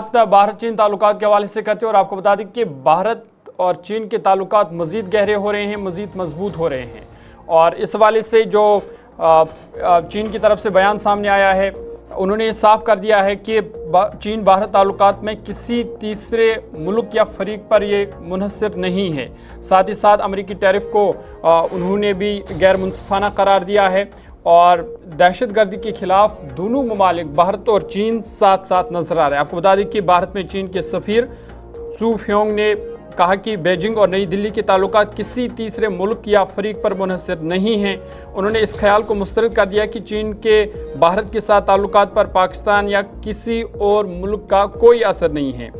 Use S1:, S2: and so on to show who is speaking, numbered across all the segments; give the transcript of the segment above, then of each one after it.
S1: भारत चीन ताल्लुकात के हवाले से करते हैं और आपको बता दें कि भारत और चीन के ताल्लुकात मज़ीद गहरे हो रहे हैं, मज़ीद मजबूत हो रहे हैं। और इस हवाले से जो चीन की तरफ से बयान सामने आया है, उन्होंने साफ कर दिया है कि चीन भारत ताल्लुकात में किसी तीसरे मुल्क या फरीक पर ये मुनहसर नहीं है। साथ ही साथ अमरीकी टैरिफ को उन्होंने भी गैर मुनसिफाना करार दिया है और दहशत गर्दी के खिलाफ दोनों ममालिक भारत और चीन साथ साथ नजर आ रहे हैं। आपको बता दें कि भारत में चीन के सफ़ीर सू फ्योंग ने कहा कि बीजिंग और नई दिल्ली के ताल्लुकात किसी तीसरे मुल्क या फरीक पर मुनहसर नहीं हैं। उन्होंने इस ख्याल को मुस्तरद कर दिया कि चीन के भारत के साथ ताल्लुकात पर पाकिस्तान या किसी और मुल्क का कोई असर नहीं है।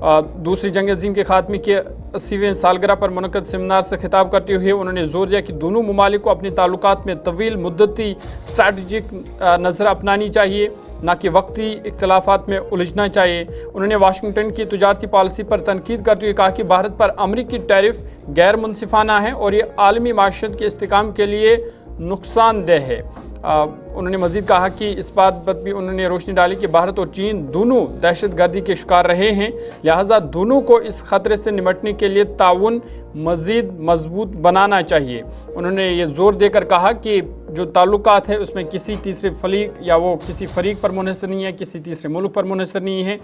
S1: दूसरी जंग अज़ीम के खात्मे के 80वें सालगिरह पर मुनक़द सेमिनार से खिताब करते हुए उन्होंने जोर दिया कि दोनों ममालिक को अपने ताल्लुकात में तवील मुद्दती स्ट्रैटेजिक नज़र अपनानी चाहिए, ना कि वक्ती इख्तलाफात में उलझना चाहिए। उन्होंने वाशिंगटन की तिजारती पॉलिसी पर तनकीद करते हुए कहा कि भारत पर अमरीकी टैरिफ गैर मुनसिफाना है और ये आलमी माशरत के इस्तेकाम के लिए नुकसानदेह है। उन्होंने मज़ीद कहा कि इस बात पर भी उन्होंने रोशनी डाली कि भारत और चीन दोनों दहशत गर्दी के शिकार रहे हैं, लिहाजा दोनों को इस ख़तरे से निपटने के लिए ताउन मज़ीद मजबूत बनाना चाहिए। उन्होंने ये ज़ोर देकर कहा कि जो ताल्लुकात है उसमें किसी तीसरे फरीक या वो किसी फरीक पर मुनहसर नहीं है, किसी तीसरे मुल्क पर मुनहसर नहीं है।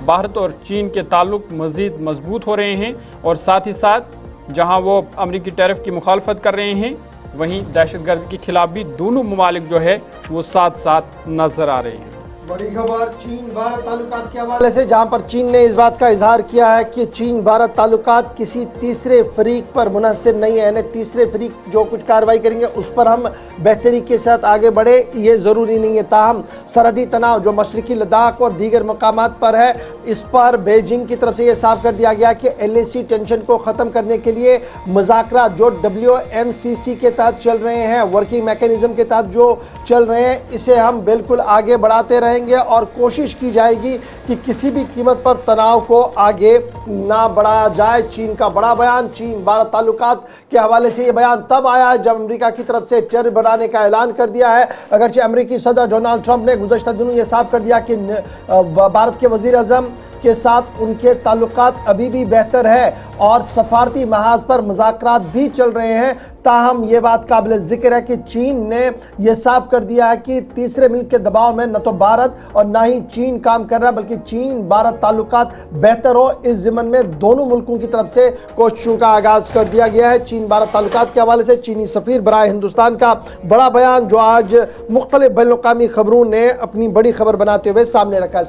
S1: भारत और चीन के ताल्लुक मज़ीद मजबूत हो रहे हैं और साथ ही साथ जहाँ वो अमरीकी टैरिफ की मुखालफत कर रहे हैं, वहीं दहशतगर्द के खिलाफ भी दोनों ममालिक जो है वो साथ साथ नजर आ रहे हैं।
S2: बड़ी खबर चीन भारत ताल्लुकात के हवाले से, जहां पर चीन ने इस बात का इजहार किया है कि चीन भारत ताल्लुकात किसी तीसरे फरीक पर मुनहसर नहीं है, यानी तीसरे फरीक जो कुछ कार्रवाई करेंगे उस पर हम बेहतरी के साथ आगे बढ़े, ये ज़रूरी नहीं है। ताहम सरहदी तनाव जो मशरकी लद्दाख और दीगर मकामात पर है, इस पर बीजिंग की तरफ से ये साफ कर दिया गया कि LAC टेंशन को ख़त्म करने के लिए मुज़ाकरात जो WMCC के तहत चल रहे हैं, वर्किंग मैकेनिज़्म के तहत जो चल रहे हैं, इसे हम बिल्कुल आगे बढ़ाते रहेंगे और कोशिश की जाएगी कि किसी भी कीमत पर तनाव को आगे ना बढ़ाया जाए। चीन का बड़ा बयान, चीन भारत ताल्लुकात के हवाले से ये बयान तब आया है जब अमेरिका की तरफ से टैरिफ बढ़ाने का ऐलान कर दिया है। अगरचे अमेरिकी सदर डोनाल्ड ट्रंप ने गुज़श्ता दिनों ये साफ कर दिया कि भारत के वज़ीर आज़म के साथ उनके ताल्लुकात अभी भी बेहतर है और सफारती महाज पर मुज़ाकरात भी चल रहे हैं। ताहम ये बात काबिल ज़िक्र है कि चीन ने यह साफ कर दिया है कि तीसरे मुल्क के दबाव में न तो भारत और ना ही चीन काम कर रहा है, बल्कि चीन भारत ताल्लुकात बेहतर हो, इस ज़िमन में दोनों मुल्कों की तरफ से कोशिशों का आगाज़ कर दिया गया है। चीन भारत ताल्लुकात के हवाले से चीनी सफ़ीर बराए हिंदुस्तान का बड़ा बयान, जो आज मुख्तलिफ बैनुल अक़वामी खबरों ने अपनी बड़ी खबर बनाते हुए सामने रखा है।